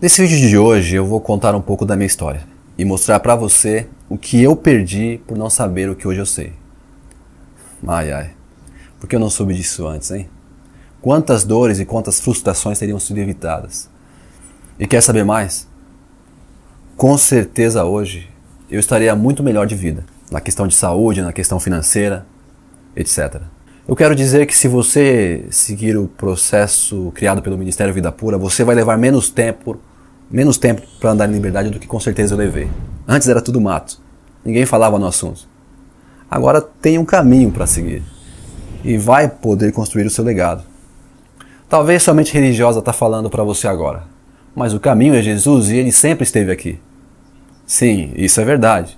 Nesse vídeo de hoje eu vou contar um pouco da minha história e mostrar pra você o que eu perdi por não saber o que hoje eu sei. Ai, por que eu não soube disso antes, hein? Quantas dores e quantas frustrações teriam sido evitadas? E quer saber mais? Com certeza hoje eu estaria muito melhor de vida, na questão de saúde, na questão financeira, etc. Eu quero dizer que se você seguir o processo criado pelo Ministério Vida Pura, você vai levar menos tempo para andar em liberdade do que com certeza eu levei. Antes era tudo mato, ninguém falava no assunto. Agora tem um caminho para seguir e vai poder construir o seu legado. Talvez sua mente religiosa está falando para você agora, mas o caminho é Jesus e ele sempre esteve aqui. Sim, isso é verdade.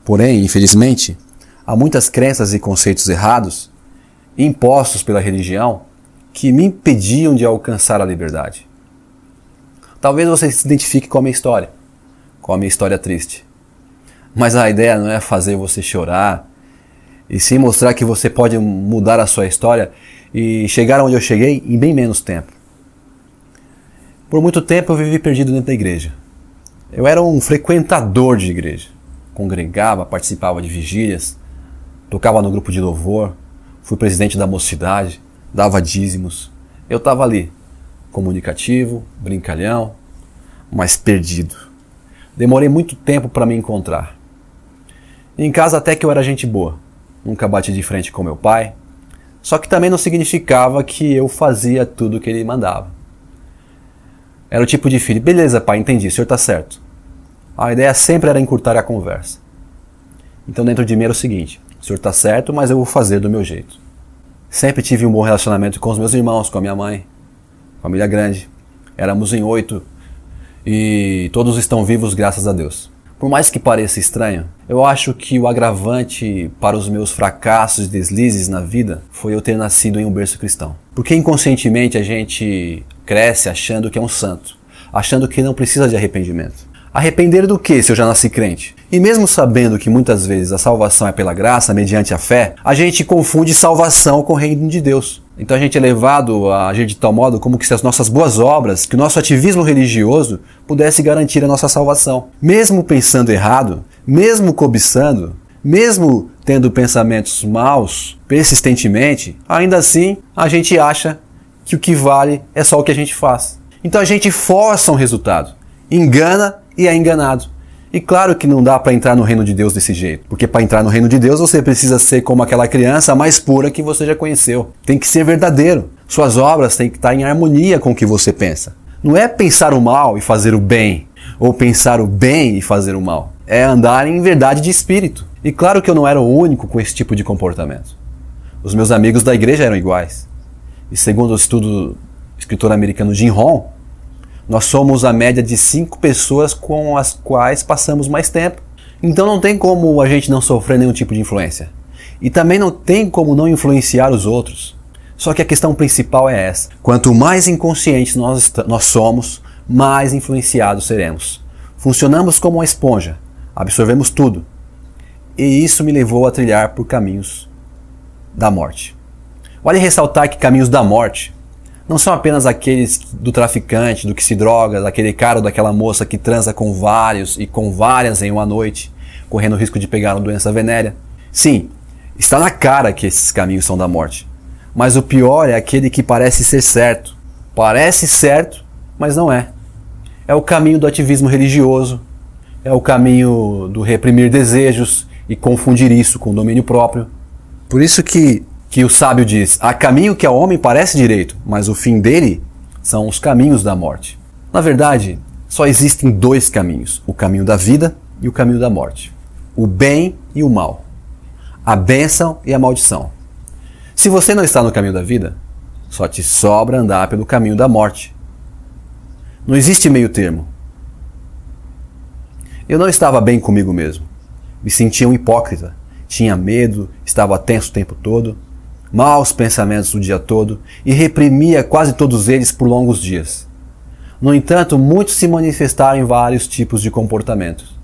Porém, infelizmente, há muitas crenças e conceitos errados, impostos pela religião, que me impediam de alcançar a liberdade. Talvez você se identifique com a minha história triste. Mas a ideia não é fazer você chorar, e sim mostrar que você pode mudar a sua história e chegar onde eu cheguei em bem menos tempo. Por muito tempo eu vivi perdido dentro da igreja. Eu era um frequentador de igreja. Congregava, participava de vigílias, tocava no grupo de louvor, fui presidente da mocidade, dava dízimos. Eu estava ali, comunicativo, brincalhão, mas perdido. Demorei muito tempo para me encontrar. Em casa até que eu era gente boa, nunca bati de frente com meu pai, só que também não significava que eu fazia tudo o que ele mandava. Era o tipo de filho, beleza pai, entendi, o senhor está certo. A ideia sempre era encurtar a conversa. Então dentro de mim era o seguinte, o senhor está certo, mas eu vou fazer do meu jeito. Sempre tive um bom relacionamento com os meus irmãos, com a minha mãe, família grande. Éramos em 8 e todos estão vivos graças a Deus. Por mais que pareça estranho, eu acho que o agravante para os meus fracassos e deslizes na vida foi eu ter nascido em um berço cristão. Porque inconscientemente a gente cresce achando que é um santo, achando que não precisa de arrependimento. Arrepender do que se eu já nasci crente? E mesmo sabendo que muitas vezes a salvação é pela graça, mediante a fé, a gente confunde salvação com o reino de Deus. Então a gente é levado a agir de tal modo como que se as nossas boas obras, que o nosso ativismo religioso pudesse garantir a nossa salvação. Mesmo pensando errado, mesmo cobiçando, mesmo tendo pensamentos maus persistentemente, ainda assim a gente acha que o que vale é só o que a gente faz. Então a gente força um resultado, engana e é enganado. E claro que não dá para entrar no reino de Deus desse jeito, porque para entrar no reino de Deus você precisa ser como aquela criança mais pura que você já conheceu. Tem que ser verdadeiro. Suas obras têm que estar em harmonia com o que você pensa. Não é pensar o mal e fazer o bem, ou pensar o bem e fazer o mal. É andar em verdade de espírito. E claro que eu não era o único com esse tipo de comportamento. Os meus amigos da igreja eram iguais. E segundo o estudo do escritor americano Jim Rohn, nós somos a média de 5 pessoas com as quais passamos mais tempo. Então não tem como a gente não sofrer nenhum tipo de influência. E também não tem como não influenciar os outros. Só que a questão principal é essa. Quanto mais inconscientes nós somos, mais influenciados seremos. Funcionamos como uma esponja. Absorvemos tudo. E isso me levou a trilhar por caminhos da morte. Vale ressaltar que caminhos da morte não são apenas aqueles do traficante, do que se droga, daquele cara ou daquela moça que transa com vários e com várias em uma noite, correndo o risco de pegar uma doença venérea. Sim, está na cara que esses caminhos são da morte. Mas o pior é aquele que parece ser certo. Parece certo, mas não é. É o caminho do ativismo religioso, é o caminho do reprimir desejos e confundir isso com domínio próprio. Por isso que o sábio diz, há caminho que ao homem parece direito, mas o fim dele são os caminhos da morte. Na verdade, só existem 2 caminhos, o caminho da vida e o caminho da morte. O bem e o mal. A bênção e a maldição. Se você não está no caminho da vida, só te sobra andar pelo caminho da morte. Não existe meio termo. Eu não estava bem comigo mesmo. Me sentia um hipócrita. Tinha medo, estava tenso o tempo todo. Maus pensamentos o dia todo e reprimia quase todos eles por longos dias. No entanto, muitos se manifestaram em vários tipos de comportamentos.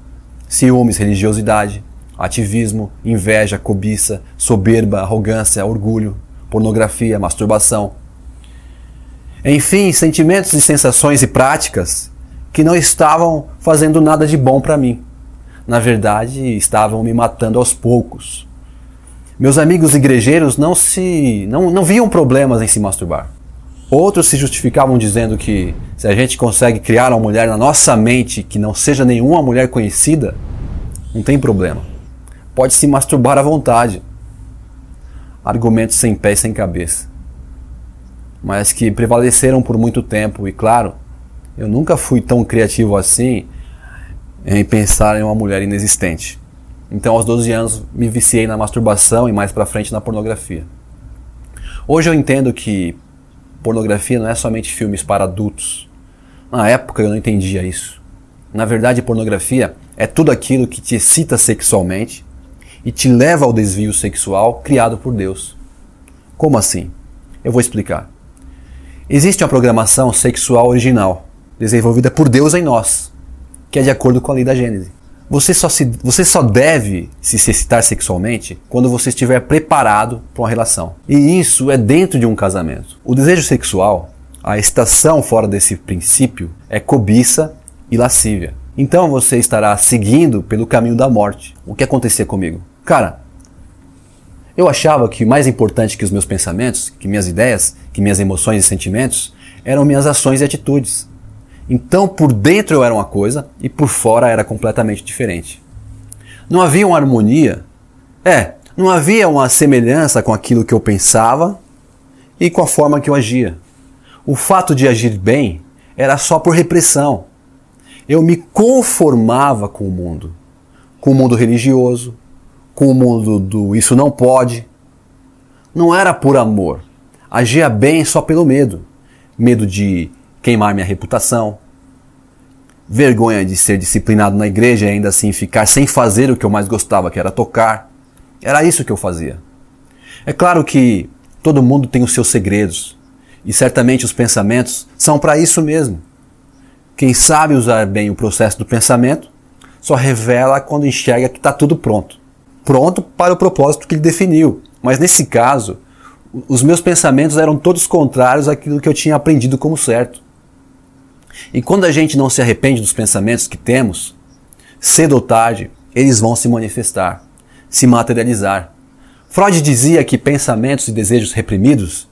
Ciúmes, religiosidade, ativismo, inveja, cobiça, soberba, arrogância, orgulho, pornografia, masturbação. Enfim, sentimentos e sensações e práticas que não estavam fazendo nada de bom para mim. Na verdade, estavam me matando aos poucos. Meus amigos igrejeiros não viam problemas em se masturbar. Outros se justificavam dizendo que se a gente consegue criar uma mulher na nossa mente que não seja nenhuma mulher conhecida, não tem problema. Pode se masturbar à vontade. Argumentos sem pé e sem cabeça. Mas que prevaleceram por muito tempo. E claro, eu nunca fui tão criativo assim em pensar em uma mulher inexistente. Então aos 12 anos me viciei na masturbação e mais pra frente na pornografia. Hoje eu entendo que pornografia não é somente filmes para adultos. Na época eu não entendia isso. Na verdade, pornografia é tudo aquilo que te excita sexualmente e te leva ao desvio sexual criado por Deus. Como assim? Eu vou explicar. Existe uma programação sexual original, desenvolvida por Deus em nós, que é de acordo com a lei da Gênese. Você só deve se excitar sexualmente quando você estiver preparado para uma relação. E isso é dentro de um casamento. O desejo sexual, a excitação fora desse princípio, é cobiça e lascívia. Então você estará seguindo pelo caminho da morte. O que acontecia comigo? Cara, eu achava que o mais importante que os meus pensamentos, que minhas ideias, que minhas emoções e sentimentos, eram minhas ações e atitudes. Então por dentro eu era uma coisa e por fora era completamente diferente. Não havia uma harmonia, não havia uma semelhança com aquilo que eu pensava e com a forma que eu agia. O fato de agir bem era só por repressão. Eu me conformava com o mundo religioso, com o mundo do isso não pode. Não era por amor. Agia bem só pelo medo. Medo de queimar minha reputação, vergonha de ser disciplinado na igreja e ainda assim ficar sem fazer o que eu mais gostava, que era tocar. Era isso que eu fazia. É claro que todo mundo tem os seus segredos e certamente os pensamentos são para isso mesmo. Quem sabe usar bem o processo do pensamento só revela quando enxerga que está tudo pronto. Pronto para o propósito que ele definiu. Mas nesse caso, os meus pensamentos eram todos contrários àquilo que eu tinha aprendido como certo. E quando a gente não se arrepende dos pensamentos que temos, cedo ou tarde, eles vão se manifestar, se materializar. Freud dizia que pensamentos e desejos reprimidos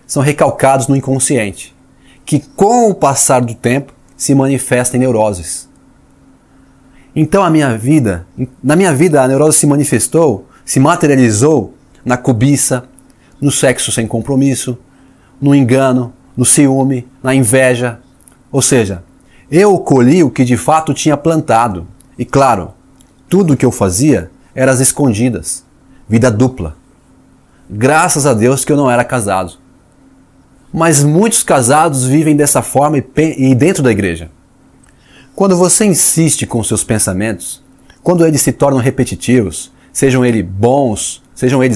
são recalcados no inconsciente, que com o passar do tempo se manifestam em neuroses. Então na minha vida a neurose se manifestou, se materializou na cobiça, no sexo sem compromisso, no engano, no ciúme, na inveja. Ou seja, eu colhi o que de fato tinha plantado. E claro, tudo o que eu fazia era às escondidas. Vida dupla. Graças a Deus que eu não era casado. Mas muitos casados vivem dessa forma e dentro da igreja. Quando você insiste com seus pensamentos, quando eles se tornam repetitivos, sejam eles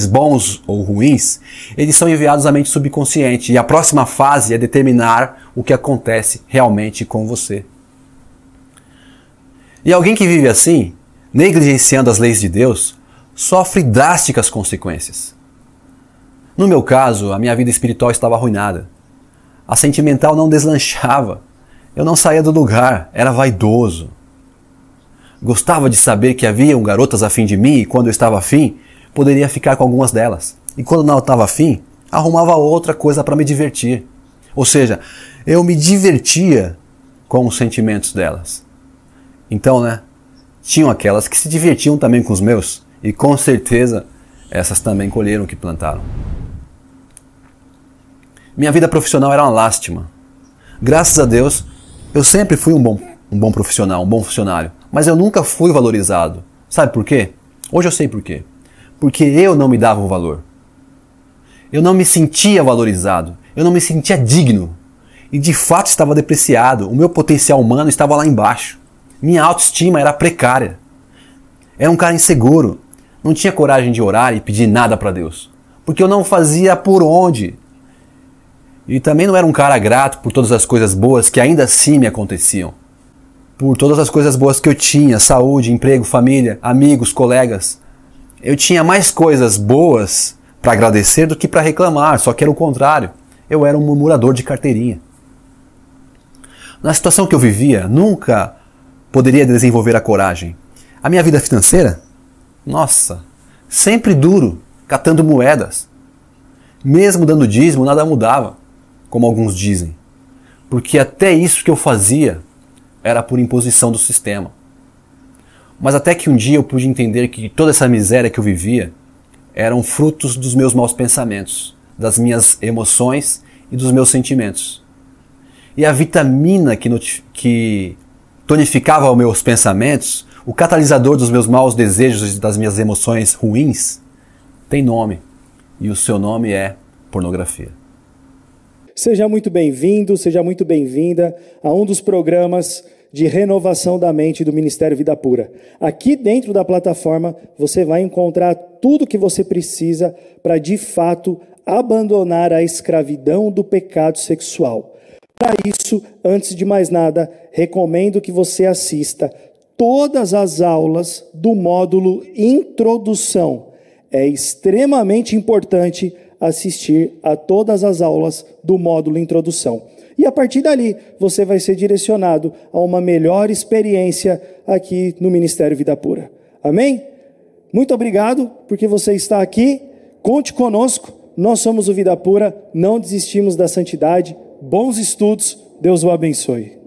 bons ou ruins, eles são enviados à mente subconsciente e a próxima fase é determinar o que acontece realmente com você. E alguém que vive assim, negligenciando as leis de Deus, sofre drásticas consequências. No meu caso, a minha vida espiritual estava arruinada. A sentimental não deslanchava. Eu não saía do lugar, era vaidoso. Gostava de saber que haviam garotas afim de mim e quando eu estava afim, poderia ficar com algumas delas. E quando não estava afim, arrumava outra coisa para me divertir. Ou seja, eu me divertia com os sentimentos delas. Então, tinham aquelas que se divertiam também com os meus. E com certeza, essas também colheram o que plantaram. Minha vida profissional era uma lástima. Graças a Deus, eu sempre fui um bom profissional, um bom funcionário. Mas eu nunca fui valorizado. Sabe por quê? Hoje eu sei por quê. Porque eu não me dava o valor. Eu não me sentia valorizado. Eu não me sentia digno. E de fato estava depreciado. O meu potencial humano estava lá embaixo. Minha autoestima era precária. Era um cara inseguro. Não tinha coragem de orar e pedir nada para Deus. Porque eu não fazia por onde. E também não era um cara grato por todas as coisas boas que ainda assim me aconteciam. Por todas as coisas boas que eu tinha, saúde, emprego, família, amigos, colegas. Eu tinha mais coisas boas para agradecer do que para reclamar, só que era o contrário. eu era um murmurador de carteirinha. Na situação que eu vivia, nunca poderia desenvolver a coragem. A minha vida financeira? Nossa, sempre duro, catando moedas. Mesmo dando dízimo, nada mudava, como alguns dizem. Porque até isso que eu fazia era por imposição do sistema. Mas até que um dia eu pude entender que toda essa miséria que eu vivia eram frutos dos meus maus pensamentos, das minhas emoções e dos meus sentimentos. E a vitamina que tonificava os meus pensamentos, o catalisador dos meus maus desejos e das minhas emoções ruins, tem nome. E o seu nome é pornografia. Seja muito bem-vindo, seja muito bem-vinda a um dos programas de renovação da mente do Ministério Vida Pura. Aqui dentro da plataforma você vai encontrar tudo que você precisa para, de fato, abandonar a escravidão do pecado sexual. Para isso, antes de mais nada, recomendo que você assista todas as aulas do módulo Introdução. É extremamente importante assistir a todas as aulas do módulo Introdução. E a partir dali, você vai ser direcionado a uma melhor experiência aqui no Ministério Vida Pura. Amém? Muito obrigado porque você está aqui. Conte conosco. Nós somos o Vida Pura. Não desistimos da santidade. Bons estudos. Deus o abençoe.